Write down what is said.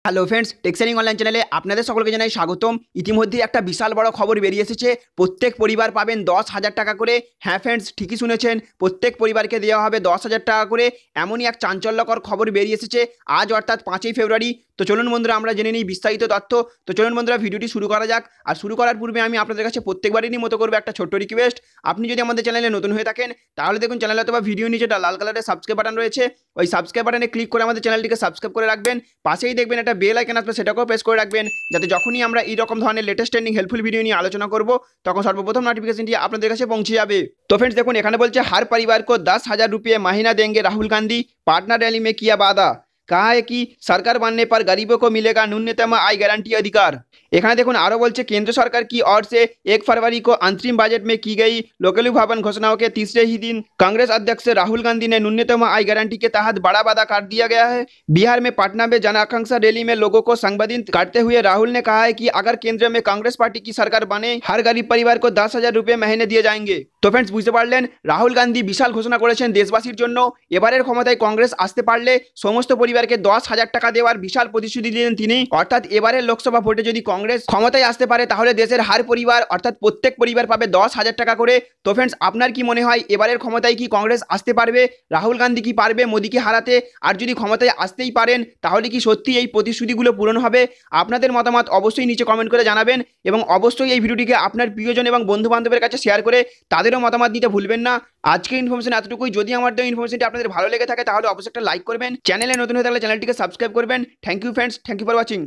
Hello friends, টেক্সেলিং online চ্যানেলে আপনাদের সকলকে জানাই স্বাগতম। ইতিমধ্যে একটা বিশাল বড় খবর বেরিয়ে এসেছে। প্রত্যেক পরিবার পাবেন 10,000 টাকা করে। হ্যাঁ ফ্রেন্ডস, ঠিকই শুনেছেন, প্রত্যেক পরিবারকে দেওয়া হবে 10,000 টাকা করে। এমনই এক চাঞ্চল্যকর খবর বেরিয়ে এসেছে আজ, অর্থাৎ 5ই ফেব্রুয়ারি। তো চলুন বন্ধুরা, আমরা জেনে নিই বিস্তারিত তথ্য। তো চলুন বন্ধুরা, ভিডিওটি শুরু করা যাক। আর শুরু করার পূর্বে আমি আপনাদের কাছে প্রত্যেকবারেরই মতো করবো একটা ছোট্ট রিকোয়েস্ট। আপনি যদি আমাদের চ্যানেলে নতুন হয়ে থাকেন, তাহলে দেখুন চ্যানেলে অথবা ভিডিও নিচে একটা লাল কালারের সাবস্ক্রাইব বাটন রয়েছে। ওই সাবস্ক্রাইব বাটনে ক্লিক করে আমাদের চ্যানেলটিকে সাবস্ক্রাইব করে রাখবেন। পাশেই দেখবেন একটা বেল আইকন আসবে, সেটাকেও প্রেস করে রাখবেন, যাতে যখনই আমরা এই রকম ধরনের লেটেস্ট ট্রেন্ডিং হেল্পফুল ভিডিও নিয়ে আলোচনা করব, তখন সর্বপ্রথম নোটিফিকেশনটি আপনাদের কাছে পৌঁছে যাবে। तो फ्रेंड्स देखो, एखाने बोलছে हर परिवार को 10,000 रुपये महीना देंगे राहुल गांधी, पाटना रैली में किया वादा। कहा है कि सरकार बनने पर गरीबों को मिलेगा न्यूनतम आय गारंटी अधिकार। এখানে দেখুন আরও বলছে, केंद्र सरकार की ओर से 1 फरवरी को अंतरिम बजट में की गई लोकलु भवन घोषणाओं के तीसरे ही दिन कांग्रेस अध्यक्ष राहुल गांधी ने न्यूनतम आय गारंटी के तहत बड़ा वादा कर दिया गया है। बिहार में पटना में जन आकांक्षा रैली में लोगों को संबोधित करते हुए राहुल ने कहा है कि अगर केंद्र में कांग्रेस पार्टी की सरकार बने, हर गरीब परिवार को 10,000 रुपये महीने दिए जाएंगे। तो फ्रेंड्स বুঝতে পারলেন, রাহুল গান্ধী বিশাল ঘোষণা করেছেন দেশবাসীর জন্য। এবারের ক্ষমতায় কংগ্রেস আসতে পারলে সমস্ত পরিবারকে 10,000 টাকা দেওয়ার বিশাল প্রতিশ্রুতি দিলেন তিনি। অর্থাৎ এবারের লোকসভা ভোটে যদি কংগ্রেস ক্ষমতায় আসতে পারে, তাহলে দেশের হার পরিবার অর্থাৎ প্রত্যেক পরিবার পাবে 10,000 টাকা করে। তো ফ্রেন্ডস, আপনার কি মনে হয় এবারের ক্ষমতায় কি কংগ্রেস আসতে পারবে? রাহুল গান্ধী কি পারবে মোদীকে হারাতে? আর যদি ক্ষমতায় আসতেই পারেন, তাহলে কি সত্যি এই প্রতিশ্রুতিগুলো পূরণ হবে? আপনাদের মতামত অবশ্যই নিচে কমেন্ট করে জানাবেন, এবং অবশ্যই এই ভিডিওটিকে আপনার প্রিয়জন এবং বন্ধু বান্ধবের কাছে শেয়ার করে তাদেরও মতামত দিতে ভুলবেন না। আজকের ইনফরমেশন এতটুকুই। যদি আমার দেওয়া ইনফরমেশনটি আপনাদের ভালো লেগে থাকে, তাহলে অবশ্যই একটা লাইক করবেন। চ্যানেলে নতুন হয়ে থাকলে চ্যানেলটিকে সাবস্ক্রাইব করবেন। Thank you friends, thank you for watching.